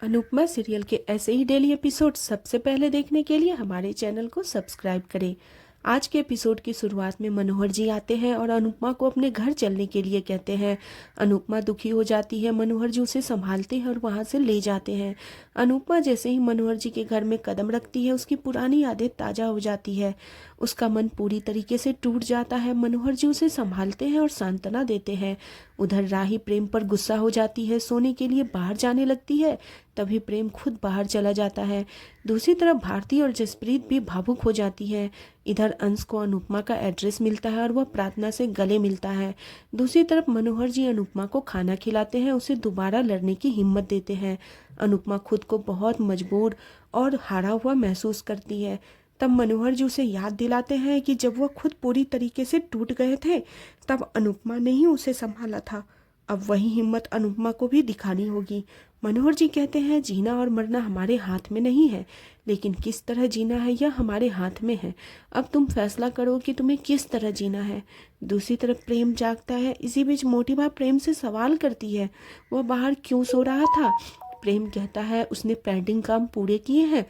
Anupama serial के ऐसे ही daily episode सबसे पहले देखने के लिए हमारे चैनल को सब्सक्राइब करें। आज के एपिसोड की शुरुआत में मनोहर जी आते हैं और अनुपमा को अपने घर चलने के लिए कहते हैं। अनुपमा दुखी हो जाती है, मनोहर जी उसे संभालते हैं और वहां से ले जाते हैं। अनुपमा जैसे ही मनोहर जी के घर में कदम रखती है, उसकी पुरानी यादें ताज़ा हो जाती है। उसका मन पूरी तरीके से टूट जाता है। मनोहर जी उसे संभालते हैं और सांत्वना देते हैं। उधर राही प्रेम पर गुस्सा हो जाती है, सोने के लिए बाहर जाने लगती है। तभी प्रेम खुद बाहर चला जाता है। दूसरी तरफ भारती और जसप्रीत भी भावुक हो जाती है। इधर अंश को अनुपमा का एड्रेस मिलता है और वह प्रार्थना से गले मिलता है। दूसरी तरफ मनोहर जी अनुपमा को खाना खिलाते हैं, उसे दोबारा लड़ने की हिम्मत देते हैं। अनुपमा खुद को बहुत मजबूर और हारा हुआ महसूस करती है। तब मनोहर जी उसे याद दिलाते हैं कि जब वह खुद पूरी तरीके से टूट गए थे, तब अनुपमा ने ही उसे संभाला था। अब वही हिम्मत अनुपमा को भी दिखानी होगी। मनोहर जी कहते हैं, जीना और मरना हमारे हाथ में नहीं है, लेकिन किस तरह जीना है यह हमारे हाथ में है। अब तुम फैसला करो कि तुम्हें किस तरह जीना है। दूसरी तरफ प्रेम जागता है। इसी बीच मोटी बात प्रेम से सवाल करती है, वह बाहर क्यों सो रहा था। प्रेम कहता है, उसने पेंडिंग काम पूरे किए हैं,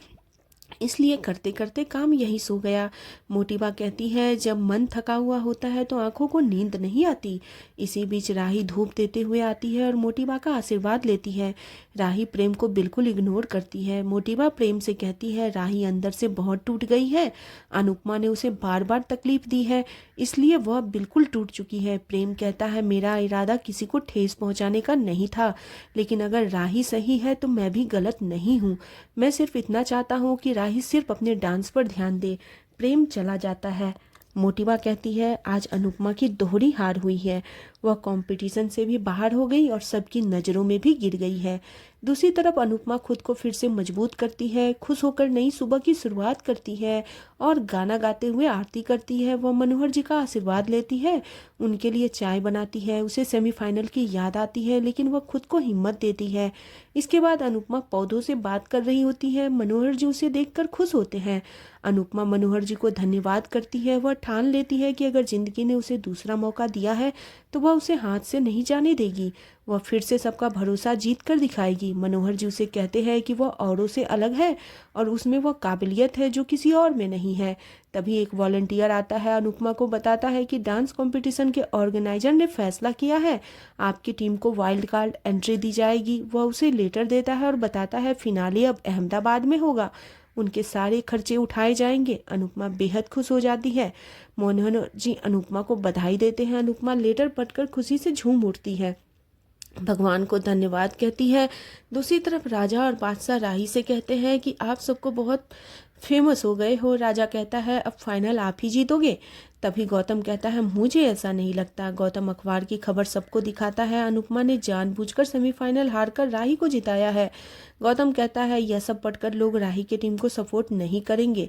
इसलिए करते करते काम यही सो गया। मोटिबा कहती है, जब मन थका हुआ होता है तो आंखों को नींद नहीं आती। इसी बीच राही धूप देते हुए आती है और मोटिबा का आशीर्वाद लेती है। राही प्रेम को बिल्कुल इग्नोर करती है। मोटिबा प्रेम से कहती है, राही अंदर से बहुत टूट गई है। अनुपमा ने उसे बार बार तकलीफ दी है, इसलिए वह बिल्कुल टूट चुकी है। प्रेम कहता है, मेरा इरादा किसी को ठेस पहुंचाने का नहीं था, लेकिन अगर राही सही है तो मैं भी गलत नहीं हूँ। मैं सिर्फ इतना चाहता हूँ कि राही सिर्फ अपने डांस पर ध्यान दे। प्रेम चला जाता है। मोटिबा कहती है, आज अनुपमा की दोहरी हार हुई है। वह कंपटीशन से भी बाहर हो गई और सबकी नज़रों में भी गिर गई है। दूसरी तरफ अनुपमा खुद को फिर से मजबूत करती है, खुश होकर नई सुबह की शुरुआत करती है और गाना गाते हुए आरती करती है। वह मनोहर जी का आशीर्वाद लेती है, उनके लिए चाय बनाती है। उसे सेमीफाइनल की याद आती है, लेकिन वह खुद को हिम्मत देती है। इसके बाद अनुपमा पौधों से बात कर रही होती है। मनोहर जी उसे देखकर खुश होते हैं। अनुपमा मनोहर जी को धन्यवाद करती है। वह ठान लेती है कि अगर जिंदगी ने उसे दूसरा मौका दिया है तो वह उसे हाथ से नहीं जाने देगी। वह फिर से सबका भरोसा जीत कर दिखाएगी। मनोहर जी उसे कहते हैं कि वह औरों से अलग है और उसमें वह काबिलियत है जो किसी और में नहीं है। तभी एक वॉलंटियर आता है, अनुपमा को बताता है कि डांस कंपटीशन के ऑर्गेनाइजर ने फैसला किया है, आपकी टीम को वाइल्ड कार्ड एंट्री दी जाएगी। वह उसे लेटर देता है और बताता है, फिनाले अब अहमदाबाद में होगा, उनके सारे खर्चे उठाए जाएंगे। अनुपमा बेहद खुश हो जाती है। मनोहर जी अनुपमा को बधाई देते हैं। अनुपमा लेटर पढ़कर खुशी से झूम उठती है, भगवान को धन्यवाद कहती है। दूसरी तरफ राजा और बादशाह राही से कहते हैं कि आप सबको बहुत फेमस हो गए हो। राजा कहता है, अब फाइनल आप ही जीतोगे। तभी गौतम कहता है, मुझे ऐसा नहीं लगता। गौतम अखबार की खबर सबको दिखाता है, अनुपमा ने जानबूझकर सेमीफाइनल हारकर राही को जिताया है। गौतम कहता है, यह सब पढ़कर लोग राही की टीम को सपोर्ट नहीं करेंगे।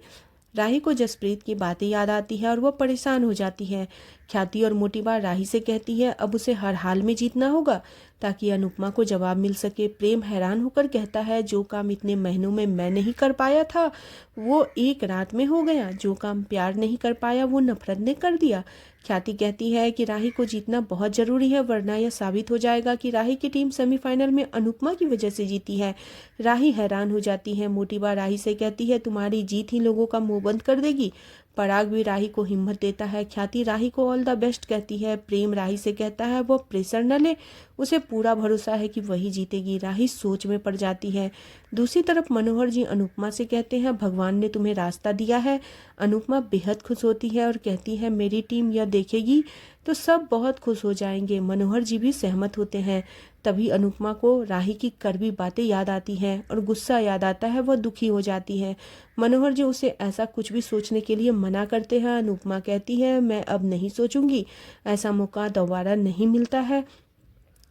राही को जसप्रीत की बातें याद आती है और वह परेशान हो जाती है। ख्याति और मोटिबा राही से कहती है, अब उसे हर हाल में जीतना होगा ताकि अनुपमा को जवाब मिल सके। प्रेम हैरान होकर कहता है, जो काम इतने महीनों में मैं नहीं कर पाया था वो एक रात में हो गया। जो काम प्यार नहीं कर पाया वो नफरत ने कर दिया। ख्याति कहती है कि राही को जीतना बहुत जरूरी है, वरना यह साबित हो जाएगा कि राही की टीम सेमीफाइनल में अनुपमा की वजह से जीती है। राही हैरान हो जाती है। मोटिबा राही से कहती है, तुम्हारी जीत ही लोगों का मुंह बंद कर देगी। पराग भी राही को हिम्मत देता है। ख्याति राही को ऑल द बेस्ट कहती है। प्रेम राही से कहता है, वो प्रेशर न ले, उसे पूरा भरोसा है कि वही जीतेगी। राही सोच में पड़ जाती है। दूसरी तरफ मनोहर जी अनुपमा से कहते हैं, भगवान ने तुम्हें रास्ता दिया है। अनुपमा बेहद खुश होती है और कहती है, मेरी टीम यह देखेगी तो सब बहुत खुश हो जाएंगे। मनोहर जी भी सहमत होते हैं। तभी अनुपमा को राही की कड़वी बातें याद आती हैं और गुस्सा याद आता है। वह दुखी हो जाती है। मनोहर जी उसे ऐसा कुछ भी सोचने के लिए मना करते हैं। अनुपमा कहती है, मैं अब नहीं सोचूंगी, ऐसा मौका दोबारा नहीं मिलता है।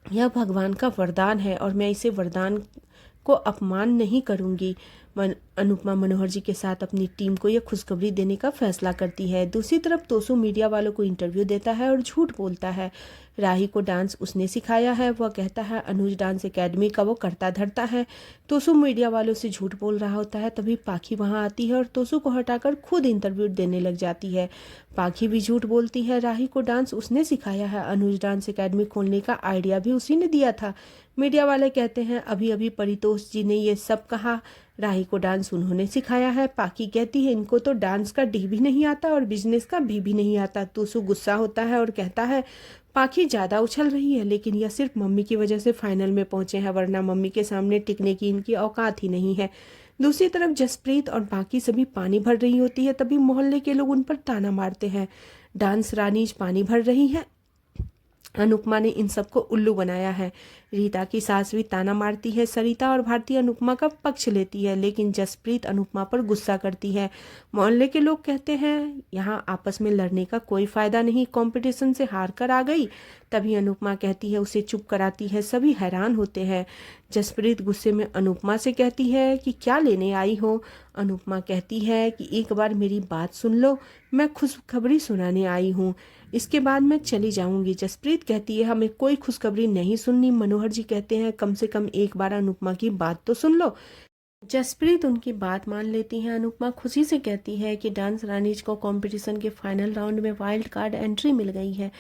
यह भगवान का वरदान है और मैं इसे वरदान को अपमान नहीं करूंगी। अनुपमा मनोहर जी के साथ अपनी टीम को यह खुशखबरी देने का फैसला करती है। दूसरी तरफ तोसू मीडिया वालों को इंटरव्यू देता है और झूठ बोलता है। राही को डांस उसने सिखाया है। वह कहता है अनुज डांस एकेडमी का वो करता धरता है। तोसू मीडिया वालों से झूठ बोल रहा होता है, तभी पाखी वहां आती है और तोसू को हटाकर खुद इंटरव्यू देने लग जाती है। पाखी भी झूठ बोलती है। राही को डांस उसने सिखाया है। अनुज डांस एकेडमी खोलने का आइडिया भी उसी ने दिया था। मीडिया वाले कहते हैं अभी अभी परितोष जी ने ये सब कहा, राही को डांस उन्होंने सिखाया है। पाखी कहती है इनको तो डांस का डी भी नहीं आता और बिजनेस का भी नहीं आता। तोसू गुस्सा होता है और कहता है पाखी ज़्यादा उछल रही है, लेकिन यह सिर्फ मम्मी की वजह से फाइनल में पहुंचे हैं, वरना मम्मी के सामने टिकने की इनकी औकात ही नहीं है। दूसरी तरफ जसप्रीत और बाकी सभी पानी भर रही होती है, तभी मोहल्ले के लोग उन पर ताना मारते हैं। डांस रानीज पानी भर रही है, अनुपमा ने इन सबको उल्लू बनाया है। रीता की सास भी ताना मारती है। सरिता और भारती अनुपमा का पक्ष लेती है, लेकिन जसप्रीत अनुपमा पर गुस्सा करती है। मोहल्ले के लोग कहते हैं यहाँ आपस में लड़ने का कोई फायदा नहीं, कंपटीशन से हार कर आ गई। तभी अनुपमा कहती है उसे चुप कराती है। सभी हैरान होते हैं। जसप्रीत गुस्से में अनुपमा से कहती है कि क्या लेने आई हो। अनुपमा कहती है कि एक बार मेरी बात सुन लो, मैं खुशखबरी सुनाने आई हूँ, इसके बाद मैं चली जाऊंगी। जसप्रीत कहती है हमें कोई खुशखबरी नहीं सुननी। मनोहर जी कहते हैं कम से कम एक बार अनुपमा की बात तो सुन लो। जसप्रीत उनकी बात मान लेती है। अनुपमा खुशी से कहती है कि डांस रानीज को कंपटीशन के फाइनल राउंड में वाइल्ड कार्ड एंट्री मिल गई है।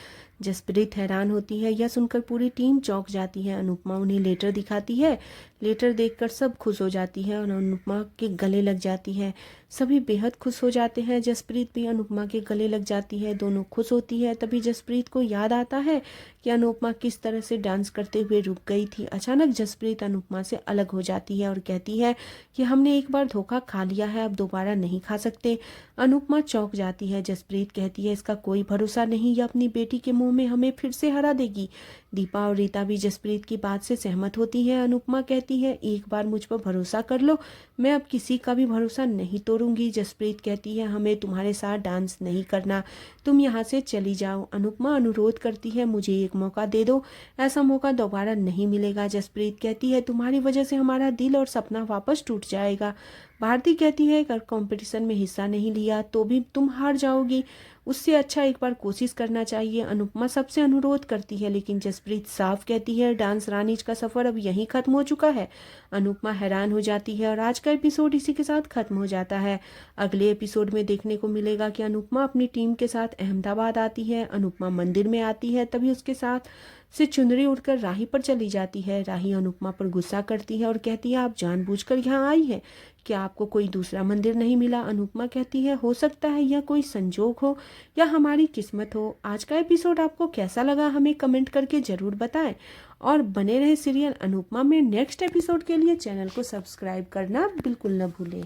जसप्रीत हैरान होती है। यह सुनकर पूरी टीम चौंक जाती है। अनुपमा उन्हें लेटर दिखाती है। लेटर देखकर सब खुश हो जाती है और अनुपमा के गले लग जाती है। सभी बेहद खुश हो जाते हैं। जसप्रीत भी अनुपमा के गले लग जाती है। दोनों खुश होती है। तभी जसप्रीत को याद आता है कि अनुपमा किस तरह से डांस करते हुए रुक गई थी। अचानक जसप्रीत अनुपमा से अलग हो जाती है और कहती है कि हमने एक बार धोखा खा लिया है, अब दोबारा नहीं खा सकते। अनुपमा चौंक जाती है। जसप्रीत कहती है इसका कोई भरोसा नहीं, यह अपनी बेटी के मुंह में हमें फिर से हरा देगी। दीपा और रीता भी जसप्रीत की बात से सहमत होती है। अनुपमा कहती है एक बार मुझ पर भरोसा कर लो, मैं अब किसी का भी भरोसा नहीं तोड़ूंगी। जसप्रीत कहती है हमें तुम्हारे साथ डांस नहीं करना, तुम यहाँ से चली जाओ। अनुपमा अनुरोध करती है मुझे एक मौका दे दो, ऐसा मौका दोबारा नहीं मिलेगा। जसप्रीत कहती है तुम्हारी वजह से हमारा दिल और सपना वापस टूट जाएगा। भारती कहती है अगर कंपटीशन में हिस्सा नहीं लिया तो भी तुम हार जाओगी, उससे अच्छा एक बार कोशिश करना चाहिए। अनुपमा सबसे अनुरोध करती है, लेकिन जसप्रीत साफ कहती है डांस रानीज का सफर अब यहीं खत्म हो चुका है। अनुपमा हैरान हो जाती है और आज का एपिसोड इसी के साथ खत्म हो जाता है। अगले एपिसोड में देखने को मिलेगा कि अनुपमा अपनी टीम के साथ अहमदाबाद आती है। अनुपमा मंदिर में आती है, तभी उसके साथ से चुनरी उड़कर राही पर चली जाती है। राही अनुपमा पर गुस्सा करती है और कहती है आप जानबूझकर यहाँ आई है, क्या आपको कोई दूसरा मंदिर नहीं मिला। अनुपमा कहती है हो सकता है यह कोई संजोग हो या हमारी किस्मत हो। आज का एपिसोड आपको कैसा लगा हमें कमेंट करके ज़रूर बताएं और बने रहे सीरियल अनुपमा में नेक्स्ट एपिसोड के लिए चैनल को सब्सक्राइब करना बिल्कुल न भूलें।